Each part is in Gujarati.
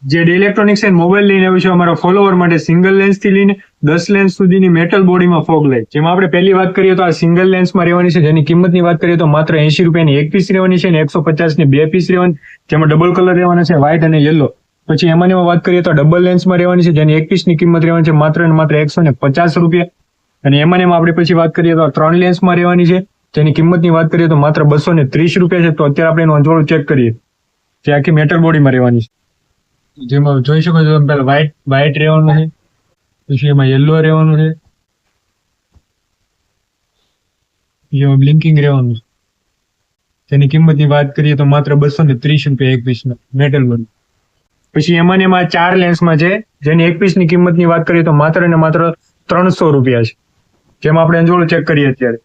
જે ઇલેક્ટ્રોનિક્સ એન્ડ મોબાઈલ લઈને આવ્યું છે અમારા ફોલોવર માટે સિંગલ લેન્સ થી લઈને 10 લેન્સ સુધીની મેટલ બોડીમાં ફોગ લાઇટ, જેમાં આપણે પહેલી વાત કરીએ તો આ સિંગલ લેન્સમાં રહેવાની છે, જેની કિંમતની વાત કરીએ તો માત્ર 80 રૂપિયાની એક પીસ રહેવાની છે અને 150 ની 2 પીસ રહેવાની, જેમાં ડબલ કલર રહેવાના છે, વ્હાઇટ અને યલો. પછી એમાં વાત કરીએ તો ડબલ લેન્સમાં રહેવાની છે, જેની એક પીસની કિંમત રહેવાની છે માત્ર ને માત્ર 150 રૂપિયા. અને એમાં આપણે પછી વાત કરીએ તો 3 લેન્સમાં રહેવાની છે, જેની કિંમતની વાત કરીએ તો માત્ર 230 રૂપિયા છે. તો અત્યારે આપણે એનું અંજવાળું ચેક કરીએ, જે આખી મેટલ બોડીમાં રહેવાની છે, જેમાં જોઈ શકો છો તમે પહેલા વ્હાઇટ રહેવાનું છે, પછી એમાં યલો રહેવાનું છે, જેમાં બ્લિંકિંગ રહેવાનું છે, જેની કિંમતની વાત કરીએ તો માત્ર 230 રૂપિયા એક પીસનો મેટલ બોડી. પછી એમાં 4 લેન્સમાં છે, જેની એક પીસની કિંમતની વાત કરીએ તો માત્ર ને માત્ર 300 રૂપિયા છે, જેમાં આપણે અંજવાળું ચેક કરીએ અત્યારે.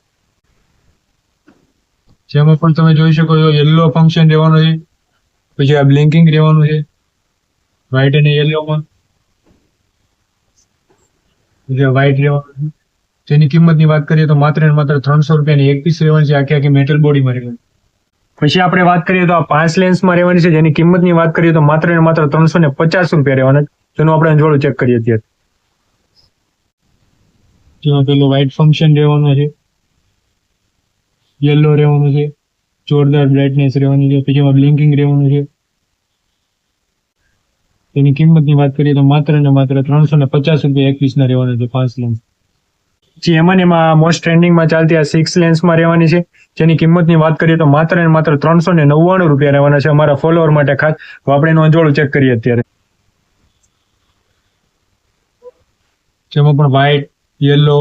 જેમાં પણ તમે જોઈ શકો છો યલો ફંક્શન રહેવાનું છે, પછી આ બ્લિંકિંગ રહેવાનું છે વ્હાઇટ અને યલોમાં, વ્હાઇટ રહેવાનું છે, જેની કિંમતની વાત કરીએ તો માત્ર ને માત્ર 300 રૂપિયાની એક પીસ રહેવાની છે, આખી મેટલ બોડીમાં રહેવાની. પછી આપણે વાત કરીએ તો આ 5 લેન્સમાં રહેવાની છે, જેની કિંમતની વાત કરીએ તો માત્ર ને માત્ર 350 રૂપિયા રહેવાના, જેનું આપણે અંજવાળું ચેક કરીએ અત્યારે. જેમાં પેલું વ્હાઇટ ફંક્શન રહેવાનું છે, યલો રહેવાનું છે, જોરદાર બ્રાઇટનેસ રહેવાની છે, પછી એમાં બ્લિંકિંગ રહેવાનું છે. તેની કિંમતની વાત કરીએ તો માત્ર ને માત્ર 350 રૂપિયા એક પીસના રહેવાના છે 5 લેન્સ. પછી એમાં મોસ્ટ ટ્રેન્ડિંગમાં ચાલતી આ 6 લેન્સમાં રહેવાની છે, જેની કિંમતની વાત કરીએ તો માત્ર ને માત્ર 399 રૂપિયા રહેવાના છે અમારા ફોલોવર માટે ખાસ. તો આપણે એનું અંજવાળું ચેક કરીએ અત્યારે. જેમાં પણ વ્હાઇટ, યલો,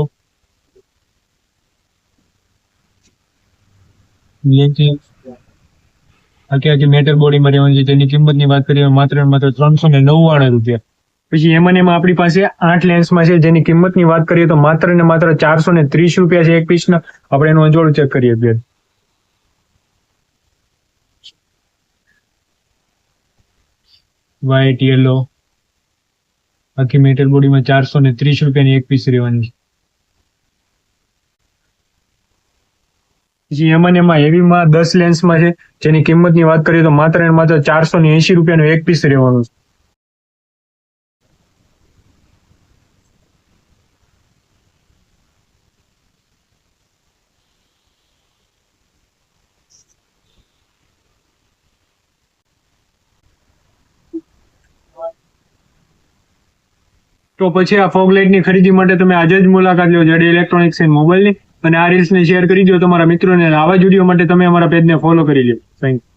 આખી મેટલ બોડીમાં રહેવાની છે, જેની કિંમતની વાત કરીએ માત્ર ને માત્ર 399 રૂપિયા. પછી એમાં આપણી પાસે 8 લેન્સમાં છે, જેની કિંમતની વાત કરીએ તો માત્ર ને માત્ર 430 રૂપિયા છે એક પીસના. આપણે એનું અંજવાળું ચેક કરીએ અત્યારે. વ્હાઇટ, યલો, આખી મેટલ બોડીમાં 430 રૂપિયાની એક પીસ રહેવાની છે. પછી એમાં હેવીમાં 10 લેન્સમાં છે, જેની કિંમતની વાત કરીએ તો માત્ર ને માત્ર 480 રૂપિયાનું એક પીસ રહેવાનું છે. તો પછી આ ફોગ લાઇટની ખરીદી માટે તમે આજે જ મુલાકાત લો જેડી ઇલેક્ટ્રોનિક્સ એન્ડ મોબાઈલની, અને આ રીલ્સને શેર કરી દો તમારા મિત્રોને. આવા જ વિડીયો માટે તમે અમારા પેજને ફોલો કરી લો. Thank you.